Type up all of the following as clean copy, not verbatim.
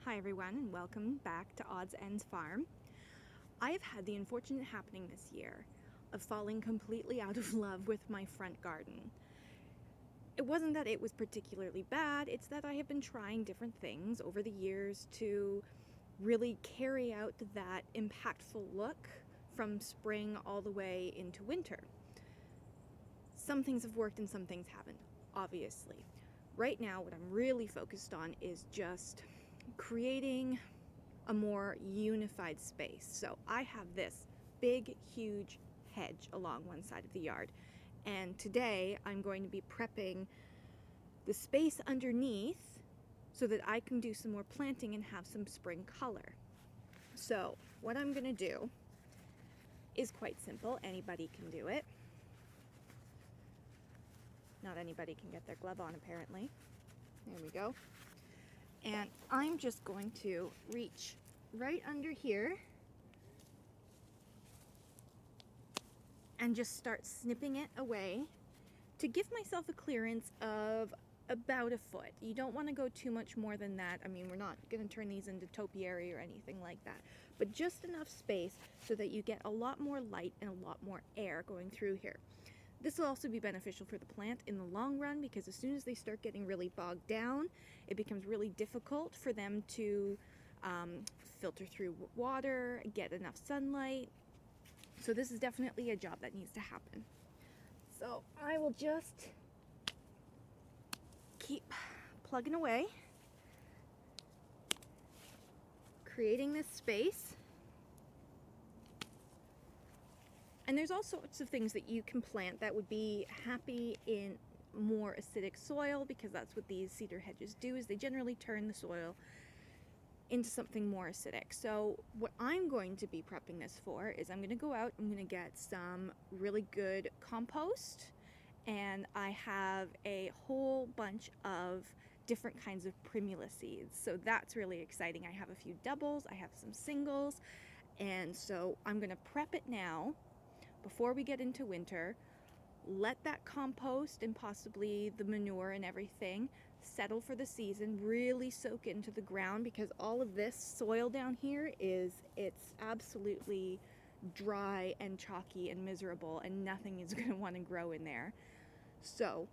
Hi everyone, and welcome back to Odds Ends Farm. I have had the unfortunate happening this year of falling completely out of love with my front garden. It wasn't that it was particularly bad, it's that I have been trying different things over the years to really carry out that impactful look from spring all the way into winter. Some things have worked and some things haven't, obviously. Right now, what I'm really focused on is just creating a more unified space. So I have this big, huge hedge along one side of the yard, and today I'm going to be prepping the space underneath so that I can do some more planting and have some spring color. So what I'm going to do is quite simple. Anybody can do it. Not anybody can get their glove on, apparently. There we go. And I'm just going to reach right under here and just start snipping it away to give myself a clearance of about a foot. You don't want to go too much more than that. I mean, we're not going to turn these into topiary or anything like that, but just enough space so that you get a lot more light and a lot more air going through here. This will also be beneficial for the plant in the long run, because as soon as they start getting really bogged down, it becomes really difficult for them to filter through water, get enough sunlight. So this is definitely a job that needs to happen. So I will just keep plugging away, creating this space. And there's all sorts of things that you can plant that would be happy in more acidic soil, because that's what these cedar hedges do, is they generally turn the soil into something more acidic. So what I'm going to be prepping this for is I'm going to go out, I'm going to get some really good compost, and I have a whole bunch of different kinds of primula seeds. So that's really exciting. I have a few doubles, I have some singles, and so I'm going to prep it now before we get into winter. Let that compost and possibly the manure and everything settle for the season, really soak into the ground, because all of this soil down here it's absolutely dry and chalky and miserable, and nothing is going to want to grow in there. So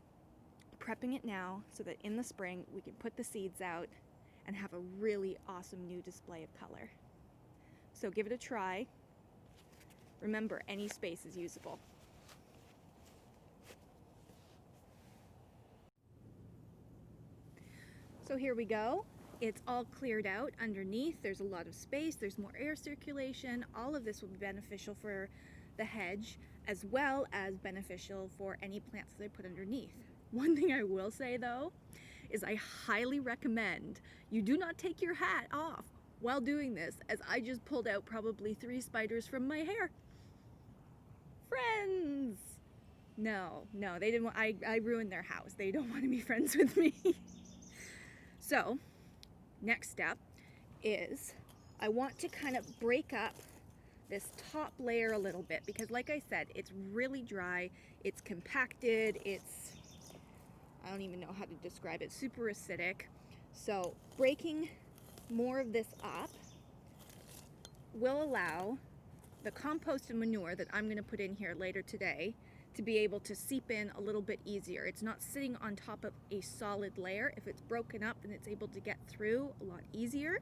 prepping it now so that in the spring we can put the seeds out and have a really awesome new display of color. So give it a try. Remember, any space is usable. So here we go. It's all cleared out underneath. There's a lot of space. There's more air circulation. All of this will be beneficial for the hedge, as well as beneficial for any plants that I put underneath. One thing I will say though, is I highly recommend you do not take your hat off while doing this, as I just pulled out probably 3 spiders from my hair. Friends! No, they didn't want, I ruined their house. They don't want to be friends with me. So, next step is I want to kind of break up this top layer a little bit, because like I said, it's really dry, it's compacted, I don't even know how to describe it, super acidic. So breaking more of this up will allow the compost and manure that I'm going to put in here later today to be able to seep in a little bit easier. It's not sitting on top of a solid layer. If it's broken up, then it's able to get through a lot easier.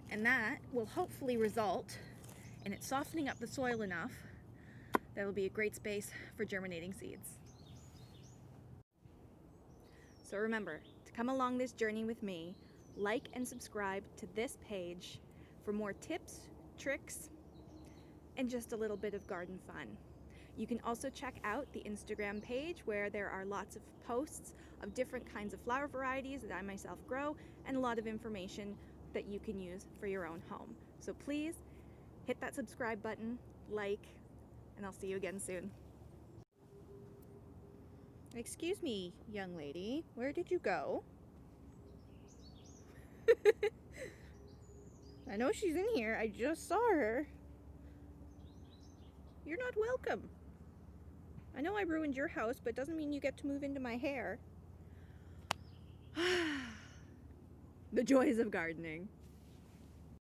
And that will hopefully result in it softening up the soil enough that it'll be a great space for germinating seeds. So remember, to come along this journey with me, like and subscribe to this page for more tips, tricks, and just a little bit of garden fun. You can also check out the Instagram page, where there are lots of posts of different kinds of flower varieties that I myself grow, and a lot of information that you can use for your own home. So please hit that subscribe button, like, and I'll see you again soon. Excuse me, young lady, where did you go? I know she's in here, I just saw her. You're not welcome. I know I ruined your house, but it doesn't mean you get to move into my hair. The joys of gardening.